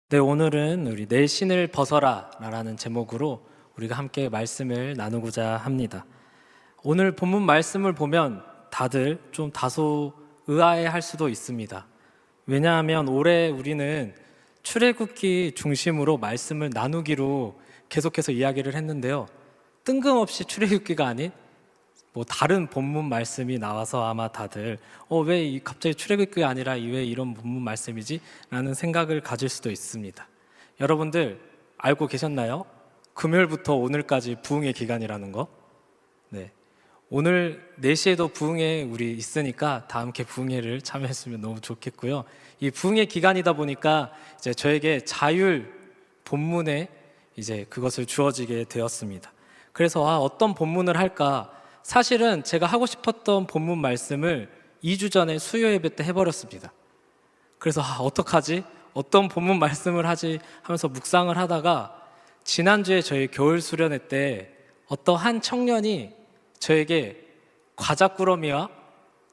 네, 오늘은 우리 내 신을 벗어라 라는 제목으로 우리가 함께 말씀을 나누고자 합니다. 오늘 본문 말씀을 보면 다들 좀 다소 의아해할 수도 있습니다. 왜냐하면 올해 우리는 출애굽기 중심으로 말씀을 나누기로 계속해서 이야기를 했는데요. 뜬금없이 출애굽기가 아닌 다른 본문 말씀이 나와서 아마 다들 왜 갑자기 출애굽기가 아니라 왜 이런 본문 말씀이지? 라는 생각을 가질 수도 있습니다. 여러분들 알고 계셨나요? 금요일부터 오늘까지 부흥의 기간이라는 거. 네, 오늘 4시에도 부흥회 우리 있으니까 다 함께 부흥회를 참여했으면 너무 좋겠고요. 이 부흥의 기간이다 보니까 이제 저에게 자율 본문에 이제 그것을 주어지게 되었습니다. 그래서 어떤 본문을 할까? 사실은 제가 하고 싶었던 본문 말씀을 2주 전에 수요 예배 때 해버렸습니다. 그래서 어떡하지? 어떤 본문 말씀을 하지? 하면서 묵상을 하다가 지난주에 저희 겨울 수련회 때 한 청년이 저에게 과자꾸러미와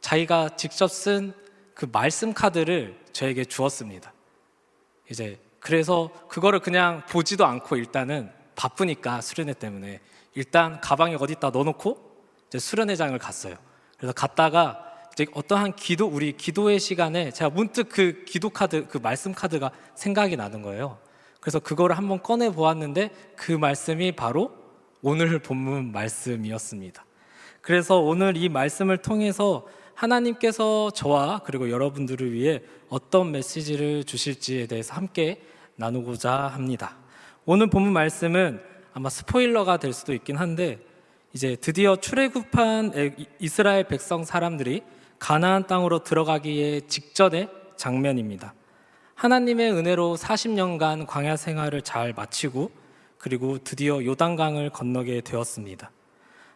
자기가 직접 쓴 그 말씀 카드를 저에게 주었습니다. 그래서 그거를 그냥 보지도 않고 일단은 바쁘니까 수련회 때문에 일단 가방에 어디다 넣어놓고 수련회장을 갔어요. 그래서 갔다가 이제 우리 기도의 시간에 제가 문득 그 기도 카드, 그 말씀 카드가 생각이 나는 거예요. 그래서 그거를 한번 꺼내 보았는데 그 말씀이 바로 오늘 본문 말씀이었습니다. 그래서 오늘 이 말씀을 통해서 하나님께서 저와 그리고 여러분들을 위해 어떤 메시지를 주실지에 대해서 함께 나누고자 합니다. 오늘 본문 말씀은 아마 스포일러가 될 수도 있긴 한데 이제 드디어 출애굽한 이스라엘 백성 사람들이 가나안 땅으로 들어가기에 직전의 장면입니다. 하나님의 은혜로 40년간 광야 생활을 잘 마치고 그리고 드디어 요단강을 건너게 되었습니다.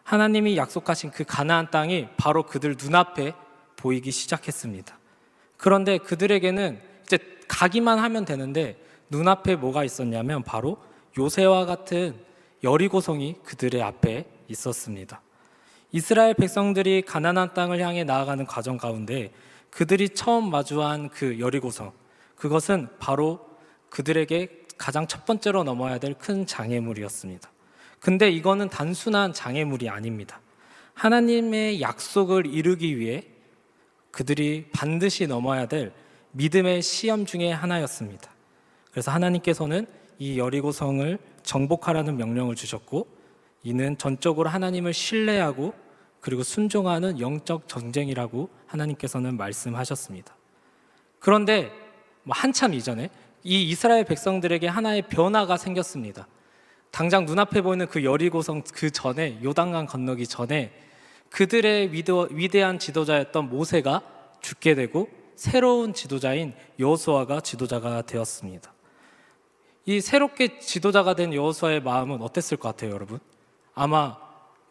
하나님이 약속하신 그 가나안 땅이 바로 그들 눈앞에 보이기 시작했습니다. 그런데 그들에게는 이제 가기만 하면 되는데 눈앞에 뭐가 있었냐면 바로 요새와 같은 여리고성이 그들의 앞에 있었습니다. 이스라엘 백성들이 가나안 땅을 향해 나아가는 과정 가운데 그들이 처음 마주한 그 여리고성, 그것은 바로 그들에게 가장 첫 번째로 넘어야 될 큰 장애물이었습니다. 근데 이거는 단순한 장애물이 아닙니다. 하나님의 약속을 이루기 위해 그들이 반드시 넘어야 될 믿음의 시험 중에 하나였습니다. 그래서 하나님께서는 이 여리고성을 정복하라는 명령을 주셨고 이는 전적으로 하나님을 신뢰하고 그리고 순종하는 영적 전쟁이라고 하나님께서는 말씀하셨습니다. 그런데 한참 이전에 이 이스라엘 백성들에게 하나의 변화가 생겼습니다. 당장 눈앞에 보이는 그 여리고성 그 전에 요단강 건너기 전에 그들의 위대한 지도자였던 모세가 죽게 되고 새로운 지도자인 여호수아가 지도자가 되었습니다. 이 새롭게 지도자가 된 여호수아의 마음은 어땠을 것 같아요, 여러분? 아마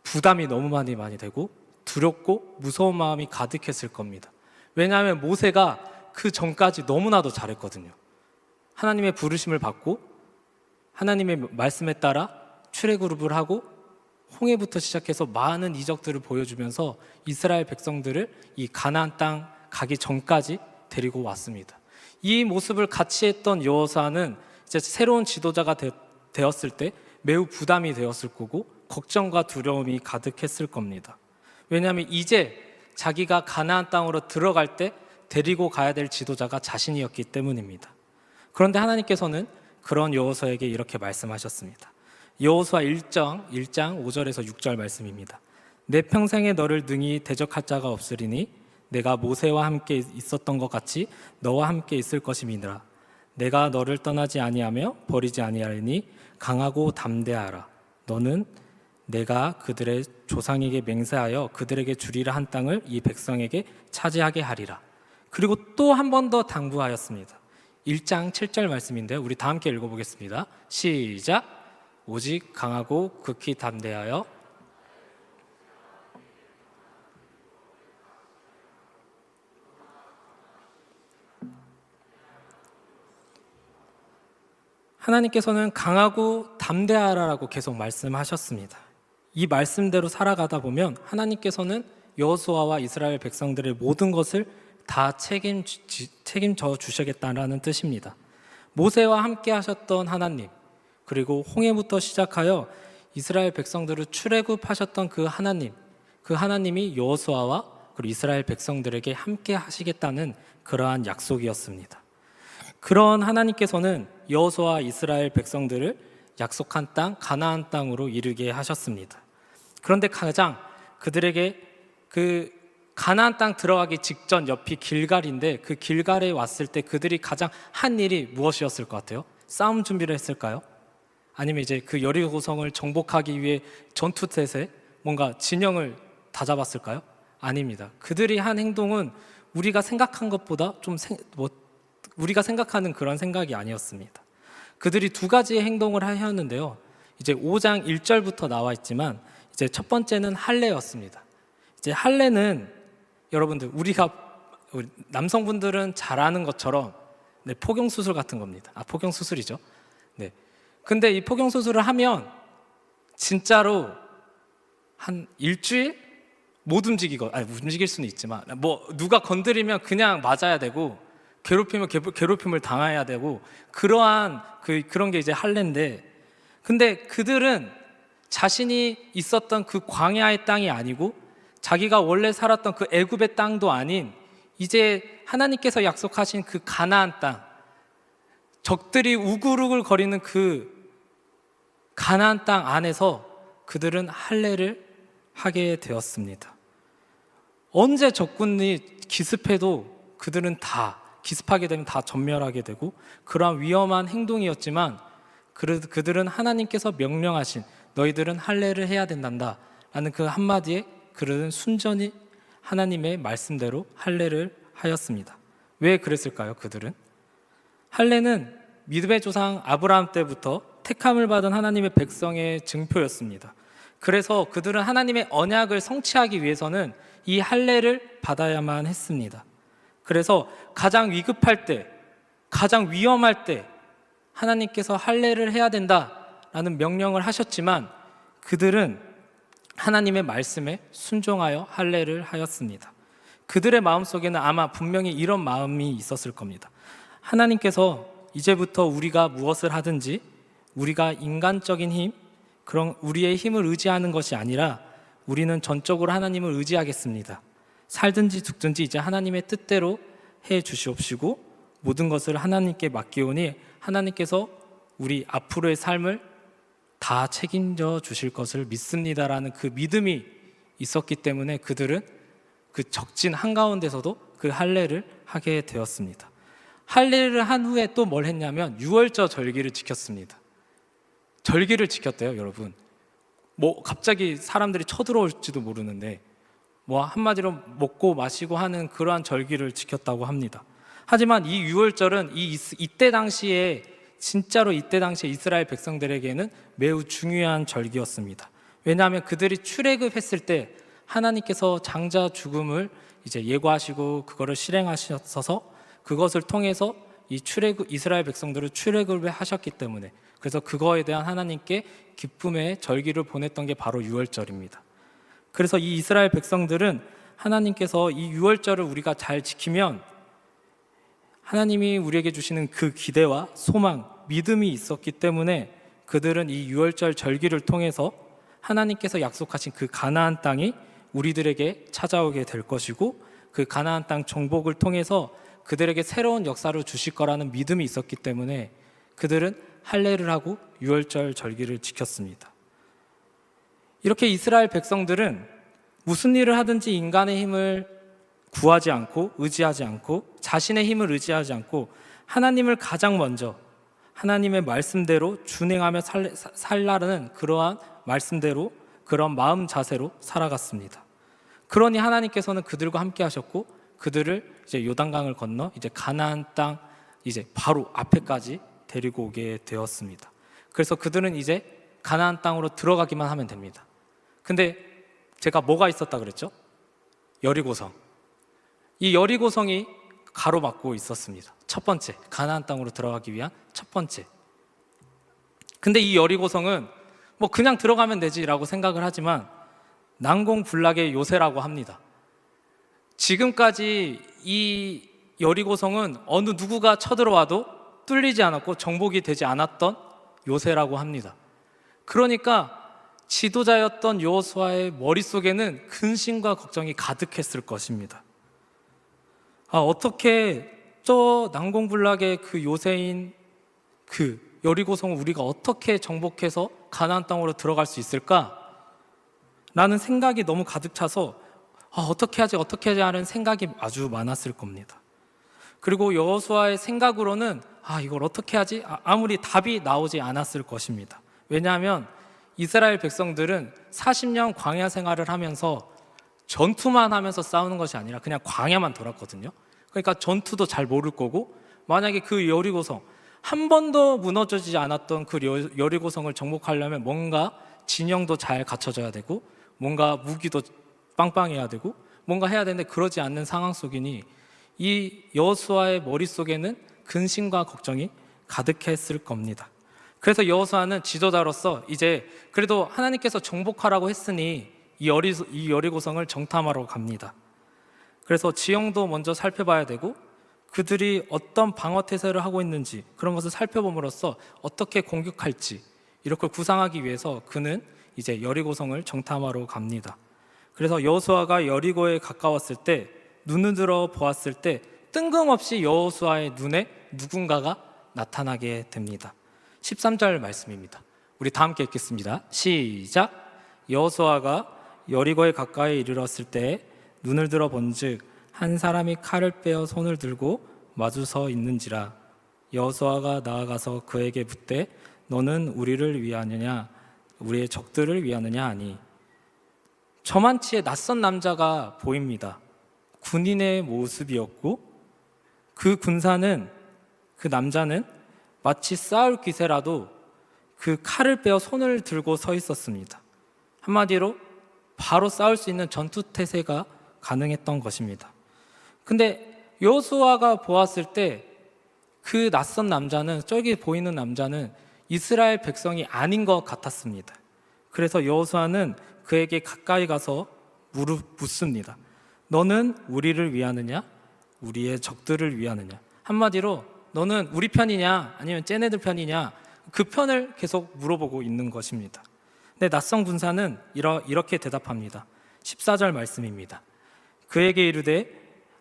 부담이 너무 많이 되고 두렵고 무서운 마음이 가득했을 겁니다. 왜냐하면 모세가 그 전까지 너무나도 잘했거든요. 하나님의 부르심을 받고 하나님의 말씀에 따라 출애굽을 하고 홍해부터 시작해서 많은 이적들을 보여주면서 이스라엘 백성들을 이 가나안 땅 가기 전까지 데리고 왔습니다. 이 모습을 같이 했던 여호수아는 이제 새로운 지도자가 되었을 때 매우 부담이 되었을 거고 걱정과 두려움이 가득했을 겁니다. 왜냐하면 이제 자기가 가나안 땅으로 들어갈 때 데리고 가야 될 지도자가 자신이었기 때문입니다. 그런데 하나님께서는 그런 여호수아에게 이렇게 말씀하셨습니다. 여호수아 1장 5절에서 6절 말씀입니다. 내 평생에 너를 능히 대적할 자가 없으리니 내가 모세와 함께 있었던 것 같이 너와 함께 있을 것임이니라. 내가 너를 떠나지 아니하며 버리지 아니하리니 강하고 담대하라. 너는 내가 그들의 조상에게 맹세하여 그들에게 주리라 한 땅을 이 백성에게 차지하게 하리라. 그리고 또 한 번 더 당부하였습니다. 1장 7절 말씀인데요. 우리 다 함께 읽어보겠습니다. 시작. 오직 강하고 극히 담대하여 하나님께서는 강하고 담대하라고 계속 말씀하셨습니다. 이 말씀대로 살아가다 보면 하나님께서는 여호수아와 이스라엘 백성들의 모든 것을 다 책임져 주시겠다라는 뜻입니다. 모세와 함께 하셨던 하나님, 그리고 홍해부터 시작하여 이스라엘 백성들을 출애굽하셨던 그 하나님이 여호수아와 그리고 이스라엘 백성들에게 함께 하시겠다는 그러한 약속이었습니다. 그런 하나님께서는 여호수아 이스라엘 백성들을 약속한 땅 가나안 땅으로 이르게 하셨습니다. 그런데 가장 그들에게 그 가나안 땅 들어가기 직전 옆이 길갈인데, 그 길갈에 왔을 때 그들이 가장 한 일이 무엇이었을 것 같아요? 싸움 준비를 했을까요? 아니면 이제 그 여리고성을 정복하기 위해 전투태세, 뭔가 진영을 다 잡았을까요? 아닙니다. 그들이 한 행동은 우리가 생각한 것보다 우리가 생각하는 그런 생각이 아니었습니다. 그들이 두 가지의 행동을 하였는데요. 이제 5장 1절부터 나와 있지만, 이제 첫 번째는 할례였습니다. 이제 할례는 여러분들 우리 남성분들은 잘 아는 것처럼 포경 수술 같은 겁니다. 포경 수술이죠. 네. 근데 이 포경 수술을 하면 진짜로 한 일주일 못 움직일 수는 있지만, 누가 건드리면 그냥 맞아야 되고, 괴롭히면 괴롭힘을 당해야 되고, 그런 게 이제 할례인데, 근데 그들은 자신이 있었던 그 광야의 땅이 아니고 자기가 원래 살았던 그 애굽의 땅도 아닌 이제 하나님께서 약속하신 그 가나안 땅, 적들이 우글우글 거리는 그 가나안 땅 안에서 그들은 할례를 하게 되었습니다. 언제 적군이 기습해도 그들은 다 기습하게 되면 다 전멸하게 되고, 그러한 위험한 행동이었지만 그들은 하나님께서 명령하신 너희들은 할례를 해야 된단다 라는 그 한마디에 그들은 순전히 하나님의 말씀대로 할례를 하였습니다. 왜 그랬을까요? 그들은 할례는 믿음의 조상 아브라함 때부터 택함을 받은 하나님의 백성의 증표였습니다. 그래서 그들은 하나님의 언약을 성취하기 위해서는 이 할례를 받아야만 했습니다. 그래서 가장 위급할 때, 가장 위험할 때 하나님께서 할례를 해야 된다라는 명령을 하셨지만, 그들은 하나님의 말씀에 순종하여 할례를 하였습니다. 그들의 마음속에는 아마 분명히 이런 마음이 있었을 겁니다. 하나님께서 이제부터 우리가 무엇을 하든지 우리가 인간적인 힘, 그런 우리의 힘을 의지하는 것이 아니라 우리는 전적으로 하나님을 의지하겠습니다. 살든지 죽든지 이제 하나님의 뜻대로 해 주시옵시고 모든 것을 하나님께 맡기오니 하나님께서 우리 앞으로의 삶을 다 책임져 주실 것을 믿습니다라는 그 믿음이 있었기 때문에 그들은 그 적진 한가운데서도 그 할례를 하게 되었습니다. 할례를 한 후에 또 뭘 했냐면 유월절 절기를 지켰습니다. 절기를 지켰대요, 여러분. 갑자기 사람들이 쳐들어올지도 모르는데 한마디로 먹고 마시고 하는 그러한 절기를 지켰다고 합니다. 하지만 이 유월절은 이때 당시에 이스라엘 백성들에게는 매우 중요한 절기였습니다. 왜냐하면 그들이 출애굽했을 때 하나님께서 장자 죽음을 이제 예고하시고 그거를 실행하셔서 그것을 통해서 이스라엘 백성들을 출애굽을 하셨기 때문에, 그래서 그거에 대한 하나님께 기쁨의 절기를 보냈던 게 바로 유월절입니다. 그래서 이 이스라엘 백성들은 하나님께서 이 유월절을 우리가 잘 지키면 하나님이 우리에게 주시는 그 기대와 소망, 믿음이 있었기 때문에 그들은 이 유월절 절기를 통해서 하나님께서 약속하신 그 가나안 땅이 우리들에게 찾아오게 될 것이고, 그 가나안 땅 정복을 통해서 그들에게 새로운 역사를 주실 거라는 믿음이 있었기 때문에 그들은 할례를 하고 유월절 절기를 지켰습니다. 이렇게 이스라엘 백성들은 무슨 일을 하든지 인간의 힘을 구하지 않고 의지하지 않고 자신의 힘을 의지하지 않고 하나님을 가장 먼저 하나님의 말씀대로 준행하며 살라는 그러한 말씀대로 그런 마음 자세로 살아갔습니다. 그러니 하나님께서는 그들과 함께 하셨고 그들을 이제 요단강을 건너 이제 가나안 땅 이제 바로 앞에까지 데리고 오게 되었습니다. 그래서 그들은 이제 가나안 땅으로 들어가기만 하면 됩니다. 근데 제가 뭐가 있었다 그랬죠? 여리고성. 이 여리고성이 가로막고 있었습니다. 첫 번째, 가나안 땅으로 들어가기 위한 첫 번째. 근데 이 여리고성은 그냥 들어가면 되지라고 생각을 하지만 난공불락의 요새라고 합니다. 지금까지 이 여리고성은 어느 누구가 쳐들어와도 뚫리지 않았고 정복이 되지 않았던 요새라고 합니다. 그러니까 지도자였던 여호수아의 머릿속에는 근심과 걱정이 가득했을 것입니다. 어떻게 저 난공불락의 그 요새인 그 여리고성을 우리가 어떻게 정복해서 가나안 땅으로 들어갈 수 있을까? 라는 생각이 너무 가득 차서 어떻게 하지 하는 생각이 아주 많았을 겁니다. 그리고 여호수아의 생각으로는 이걸 어떻게 하지? 아무리 답이 나오지 않았을 것입니다. 왜냐하면 이스라엘 백성들은 40년 광야 생활을 하면서 전투만 하면서 싸우는 것이 아니라 그냥 광야만 돌았거든요. 그러니까 전투도 잘 모를 거고, 만약에 그 여리고성 한 번도 무너지지 않았던 그 여리고성을 정복하려면 뭔가 진영도 잘 갖춰져야 되고, 뭔가 무기도 빵빵해야 되고, 뭔가 해야 되는데 그러지 않는 상황 속이니 이 여호수아의 머릿속에는 근심과 걱정이 가득했을 겁니다. 그래서 여호수아는 지도자로서 이제 그래도 하나님께서 정복하라고 했으니 이 여리고성을 정탐하러 갑니다. 그래서 지형도 먼저 살펴봐야 되고, 그들이 어떤 방어 태세를 하고 있는지 그런 것을 살펴봄으로써 어떻게 공격할지 이렇게 구상하기 위해서 그는 이제 여리고성을 정탐하러 갑니다. 그래서 여호수아가 여리고에 가까웠을 때, 눈을 들어 보았을 때 뜬금없이 여호수아의 눈에 누군가가 나타나게 됩니다. 13절 말씀입니다. 우리 다 함께 읽겠습니다. 시작. 여호수아가 여리고에 가까이 이르렀을 때 눈을 들어 본즉 한 사람이 칼을 빼어 손을 들고 마주 서 있는지라. 여호수아가 나아가서 그에게 묻되 너는 우리를 위하느냐 우리의 적들을 위하느냐 하니, 저만치의 낯선 남자가 보입니다. 군인의 모습이었고 그 군사는, 그 남자는 마치 싸울 기세라도 그 칼을 빼어 손을 들고 서 있었습니다. 한마디로 바로 싸울 수 있는 전투 태세가 가능했던 것입니다. 근데 여호수아가 보았을 때 그 낯선 남자는, 저기 보이는 남자는 이스라엘 백성이 아닌 것 같았습니다. 그래서 여호수아는 그에게 가까이 가서 묻습니다. 너는 우리를 위하느냐 우리의 적들을 위하느냐. 한마디로 너는 우리 편이냐 아니면 쟤네들 편이냐, 그 편을 계속 물어보고 있는 것입니다. 근데 낯선 군사는 이렇게 대답합니다. 14절 말씀입니다. 그에게 이르되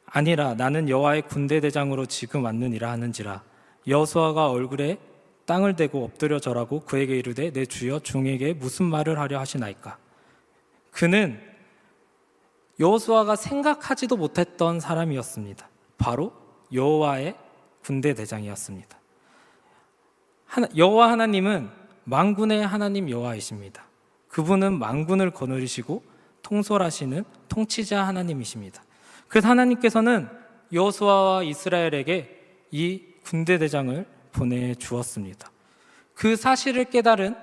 아니라 나는 여호와의 군대 대장으로 지금 왔느니라 하는지라. 여호수아가 얼굴에 땅을 대고 엎드려 절하고 그에게 이르되 내 주여 종에게 무슨 말을 하려 하시나이까. 그는 여호수아가 생각하지도 못했던 사람이었습니다. 바로 여호와의 군대 대장이었습니다. 여호와 하나님은 만군의 하나님 여호와이십니다. 그분은 만군을 거느리시고 통솔하시는 통치자 하나님이십니다. 그래서 하나님께서는 여호수아와 이스라엘에게 이 군대 대장을 보내주었습니다. 그 사실을 깨달은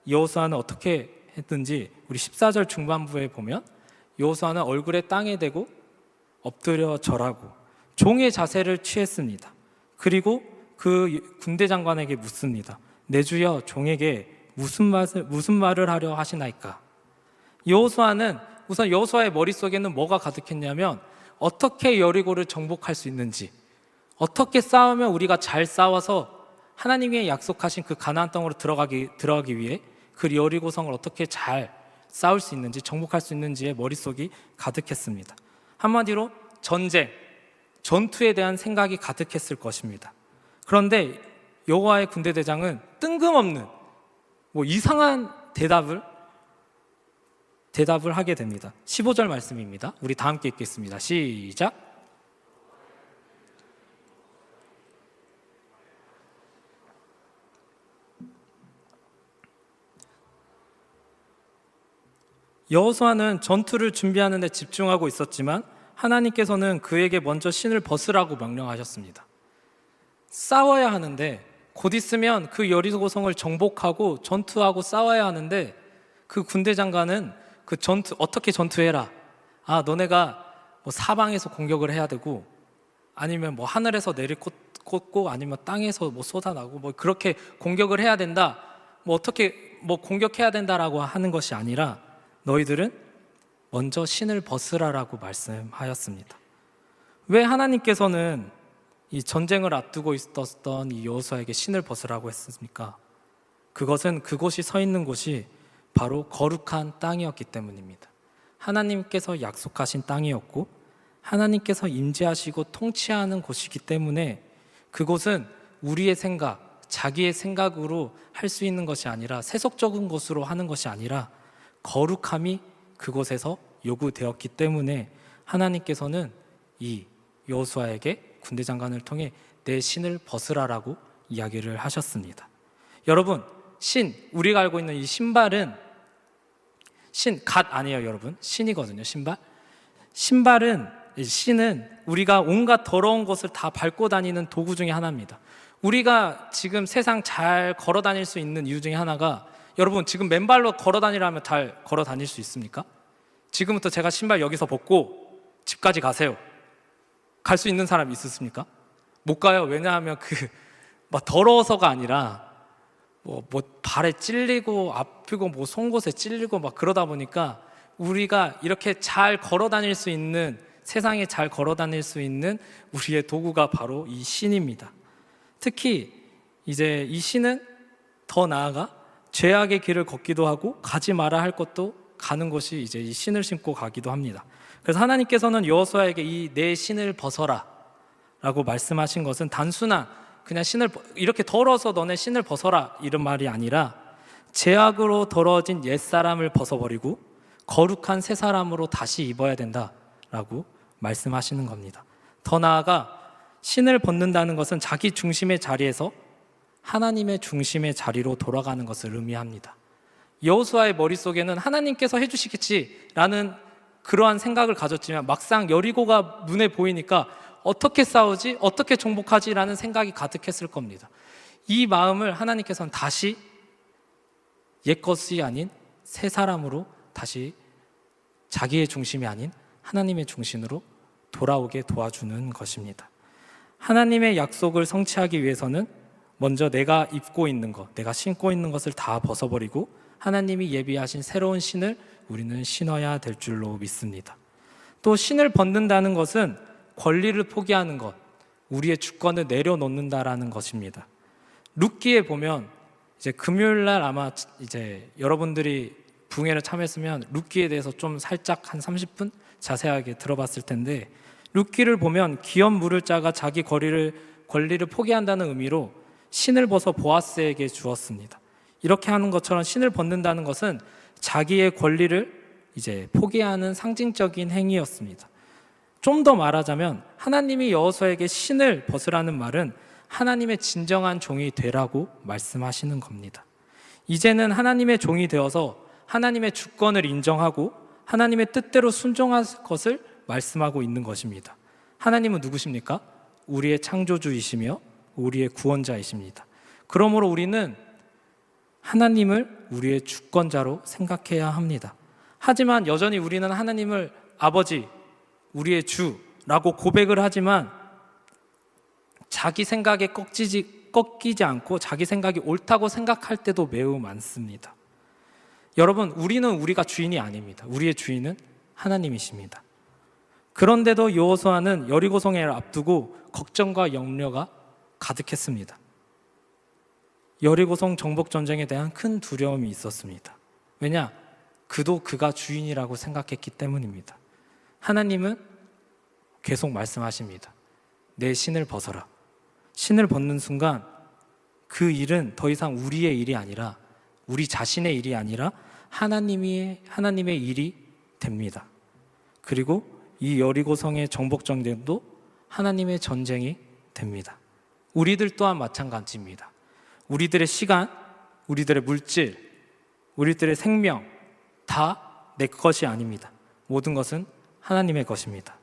여호수아는 어떻게 했든지 우리 14절 중반부에 보면 여호수아는 얼굴에 땅에 대고 엎드려 절하고 종의 자세를 취했습니다. 그리고 그 군대 장관에게 묻습니다. 내 주여 종에게 무슨 말을 하려 하시나이까. 여호수아는 우선 여호수아의 머릿속에는 뭐가 가득했냐면 어떻게 여리고를 정복할 수 있는지, 어떻게 싸우면 우리가 잘 싸워서 하나님이 약속하신 그 가나안 땅으로 들어가기 위해 그 여리고성을 어떻게 잘 싸울 수 있는지, 정복할 수 있는지에 머릿속이 가득했습니다. 한마디로 전투에 대한 생각이 가득했을 것입니다. 그런데 여호와의 군대 대장은 뜬금없는 이상한 대답을 하게 됩니다. 15절 말씀입니다. 우리 다 함께 읽겠습니다. 시작. 여호수아는 전투를 준비하는 데 집중하고 있었지만 하나님께서는 그에게 먼저 신을 벗으라고 명령하셨습니다. 싸워야 하는데, 곧 있으면 그 여리고성을 정복하고 전투하고 싸워야 하는데, 그 군대 장관은 그 어떻게 전투해라. 너네가 사방에서 공격을 해야 되고, 아니면 하늘에서 내리꽂고, 아니면 땅에서 쏟아나고, 그렇게 공격을 해야 된다. 어떻게 공격해야 된다라고 하는 것이 아니라 너희들은 먼저 신을 벗으라라고 말씀하였습니다. 왜 하나님께서는 이 전쟁을 앞두고 있었던 이 여호수아에게 신을 벗으라고 했습니까? 그것은 그곳이 서 있는 곳이 바로 거룩한 땅이었기 때문입니다. 하나님께서 약속하신 땅이었고 하나님께서 임재하시고 통치하는 곳이기 때문에 그곳은 우리의 생각, 자기의 생각으로 할 수 있는 것이 아니라 세속적인 것으로 하는 것이 아니라 거룩함이 그곳에서 요구되었기 때문에 하나님께서는 이 여호수아에게 군대 장관을 통해 내 신을 벗으라라고 이야기를 하셨습니다. 여러분, 신, 우리가 알고 있는 이 신발은 갓 아니에요, 여러분. 신이거든요, 신발. 신은 우리가 온갖 더러운 것을 다 밟고 다니는 도구 중에 하나입니다. 우리가 지금 세상 잘 걸어 다닐 수 있는 이유 중에 하나가, 여러분 지금 맨발로 걸어 다니라면 잘 걸어 다닐 수 있습니까? 지금부터 제가 신발 여기서 벗고 집까지 가세요. 갈 수 있는 사람 있으십니까? 못 가요. 왜냐하면 막 더러워서가 아니라 뭐 발에 찔리고 아프고 뭐 송곳에 찔리고 막 그러다 보니까 우리가 이렇게 잘 걸어 다닐 수 있는, 세상에 잘 걸어 다닐 수 있는 우리의 도구가 바로 이 신입니다. 특히 이제 이 신은 더 나아가 죄악의 길을 걷기도 하고 가지 마라 할 것도 가는 곳이 이제 이 신을 신고 가기도 합니다. 그래서 하나님께서는 여호수아에게 이 내 신을 벗어라 라고 말씀하신 것은 단순한 그냥 신을 이렇게 더러워서 너네 신을 벗어라 이런 말이 아니라 죄악으로 더러워진 옛사람을 벗어버리고 거룩한 새 사람으로 다시 입어야 된다라고 말씀하시는 겁니다. 더 나아가 신을 벗는다는 것은 자기 중심의 자리에서 하나님의 중심의 자리로 돌아가는 것을 의미합니다. 여호수아의 머릿속에는 하나님께서 해주시겠지라는 그러한 생각을 가졌지만 막상 여리고가 눈에 보이니까 어떻게 싸우지? 어떻게 정복하지?라는 생각이 가득했을 겁니다. 이 마음을 하나님께서는 다시 옛것이 아닌 새 사람으로 다시 자기의 중심이 아닌 하나님의 중심으로 돌아오게 도와주는 것입니다. 하나님의 약속을 성취하기 위해서는 먼저 내가 입고 있는 것, 내가 신고 있는 것을 다 벗어버리고 하나님이 예비하신 새로운 신을 우리는 신어야 될 줄로 믿습니다. 또 신을 벗는다는 것은 권리를 포기하는 것, 우리의 주권을 내려놓는다라는 것입니다. 룻기에 보면 이제 금요일 날 아마 이제 여러분들이 부흥회를 참여했으면 룻기에 대해서 좀 살짝 한 30분 자세하게 들어봤을 텐데, 룻기를 보면 기업 물을 자가 자기 권리를 포기한다는 의미로 신을 벗어 보아스에게 주었습니다. 이렇게 하는 것처럼 신을 벗는다는 것은 자기의 권리를 이제 포기하는 상징적인 행위였습니다. 좀 더 말하자면 하나님이 여호수아에게 신을 벗으라는 말은 하나님의 진정한 종이 되라고 말씀하시는 겁니다. 이제는 하나님의 종이 되어서 하나님의 주권을 인정하고 하나님의 뜻대로 순종할 것을 말씀하고 있는 것입니다. 하나님은 누구십니까? 우리의 창조주이시며 우리의 구원자이십니다. 그러므로 우리는 하나님을 우리의 주권자로 생각해야 합니다. 하지만 여전히 우리는 하나님을 아버지, 우리의 주라고 고백을 하지만 자기 생각에 꺾이지 않고 자기 생각이 옳다고 생각할 때도 매우 많습니다. 여러분, 우리는 우리가 주인이 아닙니다. 우리의 주인은 하나님이십니다. 그런데도 여호수아는 여리고성을 앞두고 걱정과 염려가 가득했습니다. 여리고성 정복 전쟁에 대한 큰 두려움이 있었습니다. 왜냐? 그가 주인이라고 생각했기 때문입니다. 하나님은 계속 말씀하십니다. 내 신을 벗어라. 신을 벗는 순간 그 일은 더 이상 우리의 일이 아니라, 우리 자신의 일이 아니라 하나님의 일이 됩니다. 그리고 이 여리고성의 정복 전쟁도 하나님의 전쟁이 됩니다. 우리들 또한 마찬가지입니다. 우리들의 시간, 우리들의 물질, 우리들의 생명 다 내 것이 아닙니다. 모든 것은 하나님의 것입니다.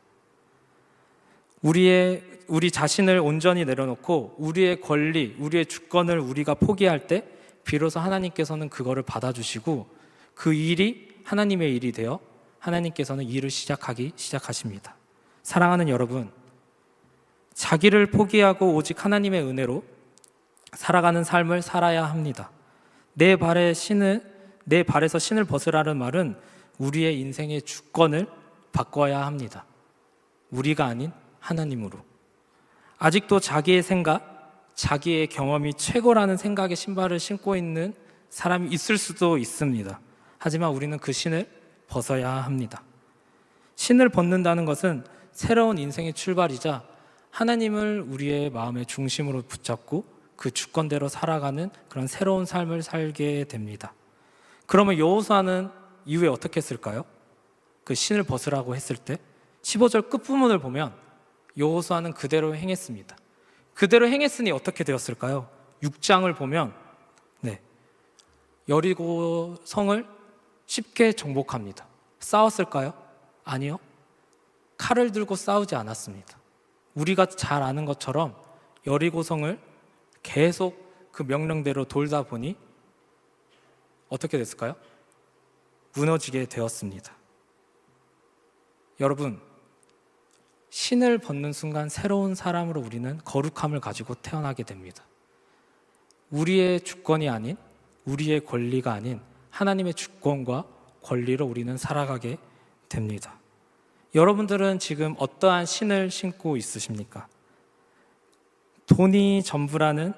우리 자신을 온전히 내려놓고 우리의 권리, 우리의 주권을 우리가 포기할 때 비로소 하나님께서는 그거를 받아주시고 그 일이 하나님의 일이 되어 하나님께서는 일을 시작하십니다. 사랑하는 여러분, 자기를 포기하고 오직 하나님의 은혜로 살아가는 삶을 살아야 합니다. 내 발에서 신을 벗으라는 말은 우리의 인생의 주권을 바꿔야 합니다. 우리가 아닌 하나님으로. 아직도 자기의 생각, 자기의 경험이 최고라는 생각의 신발을 신고 있는 사람이 있을 수도 있습니다. 하지만 우리는 그 신을 벗어야 합니다. 신을 벗는다는 것은 새로운 인생의 출발이자 하나님을 우리의 마음의 중심으로 붙잡고 그 주권대로 살아가는 그런 새로운 삶을 살게 됩니다. 그러면 여호수아는 이후에 어떻게 했을까요? 그 신을 벗으라고 했을 때 15절 끝부분을 보면 여호수아는 그대로 행했습니다. 그대로 행했으니 어떻게 되었을까요? 6장을 보면 여리고 성을 쉽게 정복합니다. 싸웠을까요? 아니요. 칼을 들고 싸우지 않았습니다. 우리가 잘 아는 것처럼 여리고 성을 계속 그 명령대로 돌다 보니 어떻게 됐을까요? 무너지게 되었습니다. 여러분, 신을 벗는 순간 새로운 사람으로 우리는 거룩함을 가지고 태어나게 됩니다. 우리의 주권이 아닌, 우리의 권리가 아닌 하나님의 주권과 권리로 우리는 살아가게 됩니다. 여러분들은 지금 어떠한 신을 신고 있으십니까? 돈이 전부라는,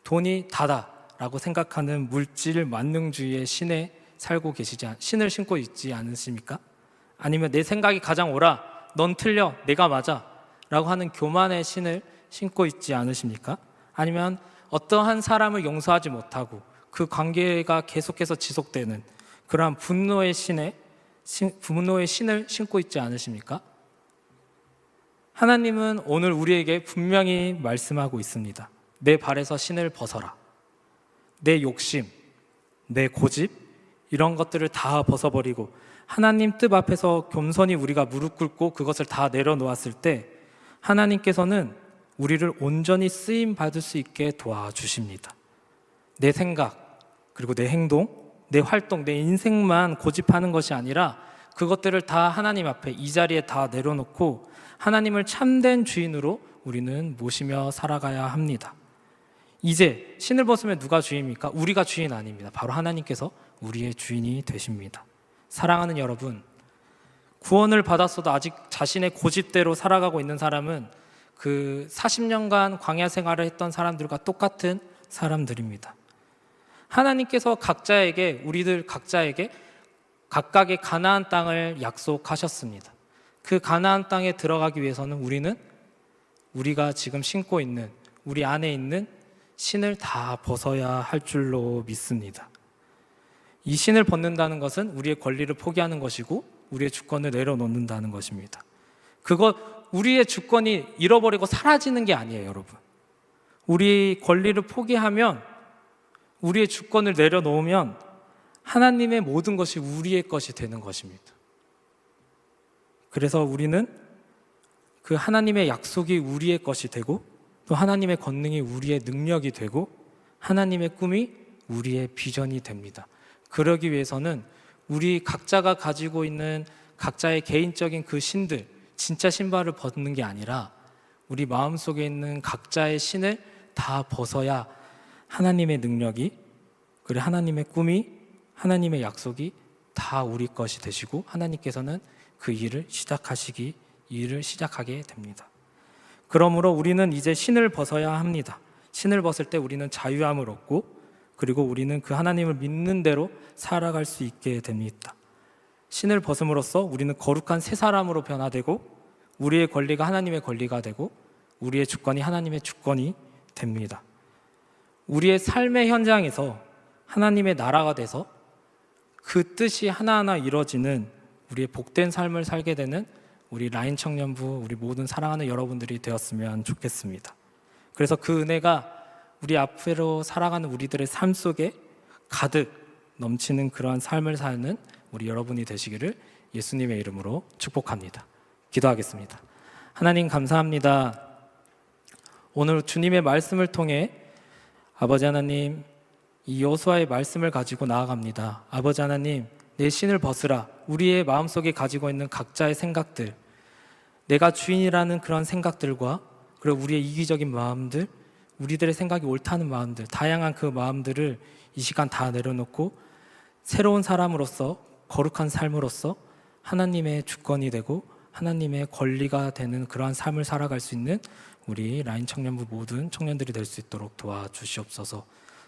돈이 다다라고 생각하는 물질 만능주의의 신에 살고 계시지, 신을 신고 있지 않으십니까? 아니면 내 생각이 가장 옳아, 넌 틀려, 내가 맞아 라고 하는 교만의 신을 신고 있지 않으십니까? 아니면 어떠한 사람을 용서하지 못하고 그 관계가 계속해서 지속되는 그러한 분노의 신을 신고 있지 않으십니까? 하나님은 오늘 우리에게 분명히 말씀하고 있습니다. 내 발에서 신을 벗어라. 내 욕심, 내 고집, 이런 것들을 다 벗어버리고 하나님 뜻 앞에서 겸손히 우리가 무릎 꿇고 그것을 다 내려놓았을 때 하나님께서는 우리를 온전히 쓰임 받을 수 있게 도와주십니다. 내 생각, 그리고 내 행동, 내 활동, 내 인생만 고집하는 것이 아니라 그것들을 다 하나님 앞에 이 자리에 다 내려놓고 하나님을 참된 주인으로 우리는 모시며 살아가야 합니다. 이제 신을 벗으면 누가 주인입니까? 우리가 주인 아닙니다. 바로 하나님께서 우리의 주인이 되십니다. 사랑하는 여러분, 구원을 받았어도 아직 자신의 고집대로 살아가고 있는 사람은 그 40년간 광야 생활을 했던 사람들과 똑같은 사람들입니다. 하나님께서 각자에게, 우리들 각자에게 각각의 가나안 땅을 약속하셨습니다. 그 가나안 땅에 들어가기 위해서는 우리가 지금 신고 있는, 우리 안에 있는 신을 다 벗어야 할 줄로 믿습니다. 이 신을 벗는다는 것은 우리의 권리를 포기하는 것이고 우리의 주권을 내려놓는다는 것입니다. 우리의 주권이 잃어버리고 사라지는 게 아니에요, 여러분. 우리 권리를 포기하면, 우리의 주권을 내려놓으면 하나님의 모든 것이 우리의 것이 되는 것입니다. 그래서 우리는 그 하나님의 약속이 우리의 것이 되고 또 하나님의 권능이 우리의 능력이 되고 하나님의 꿈이 우리의 비전이 됩니다. 그러기 위해서는 우리 각자가 가지고 있는 각자의 개인적인 그 신들, 진짜 신발을 벗는 게 아니라 우리 마음속에 있는 각자의 신을 다 벗어야 하나님의 능력이, 그리고 하나님의 꿈이, 하나님의 약속이 다 우리 것이 되시고 하나님께서는 그 일을 시작하게 됩니다. 그러므로 우리는 이제 신을 벗어야 합니다. 신을 벗을 때 우리는 자유함을 얻고 그리고 우리는 그 하나님을 믿는 대로 살아갈 수 있게 됩니다. 신을 벗음으로써 우리는 거룩한 새 사람으로 변화되고 우리의 권리가 하나님의 권리가 되고 우리의 주권이 하나님의 주권이 됩니다. 우리의 삶의 현장에서 하나님의 나라가 돼서 그 뜻이 하나하나 이루어지는 우리의 복된 삶을 살게 되는 우리 라인 청년부, 우리 모든 사랑하는 여러분들이 되었으면 좋겠습니다. 그래서 그 은혜가 우리 앞으로 살아가는 우리들의 삶 속에 가득 넘치는 그러한 삶을 사는 우리 여러분이 되시기를 예수님의 이름으로 축복합니다. 기도하겠습니다. 하나님 감사합니다. 오늘 주님의 말씀을 통해 아버지 하나님, 이 여호수아의 말씀을 가지고 나아갑니다. 아버지 하나님, 내 신을 벗으라. 우리의 마음속에 가지고 있는 각자의 생각들, 내가 주인이라는 그런 생각들과 그리고 우리의 이기적인 마음들, 우리들의 생각이 옳다는 마음들, 다양한 그 마음들을 이 시간 다 내려놓고 새로운 사람으로서, 거룩한 삶으로서 하나님의 주권이 되고 하나님의 권리가 되는 그러한 삶을 살아갈 수 있는 우리 라인 청년부 모든 청년들이 될 수 있도록 도와주시옵소서.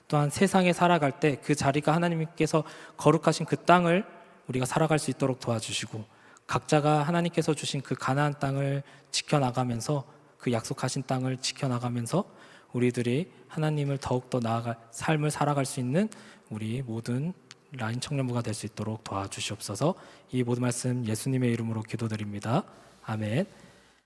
또한 세상에 살아갈 때 그 자리가 하나님께서 거룩하신 그 땅을 우리가 살아갈 수 있도록 도와주시고, 각자가 하나님께서 주신 그 가나안 땅을 지켜나가면서, 그 약속하신 땅을 지켜나가면서 우리들이 하나님을 더욱더 나아갈 삶을 살아갈 수 있는 우리 모든 라인 청년부가 될 수 있도록 도와주시옵소서. 이 모든 말씀 예수님의 이름으로 기도드립니다. 아멘.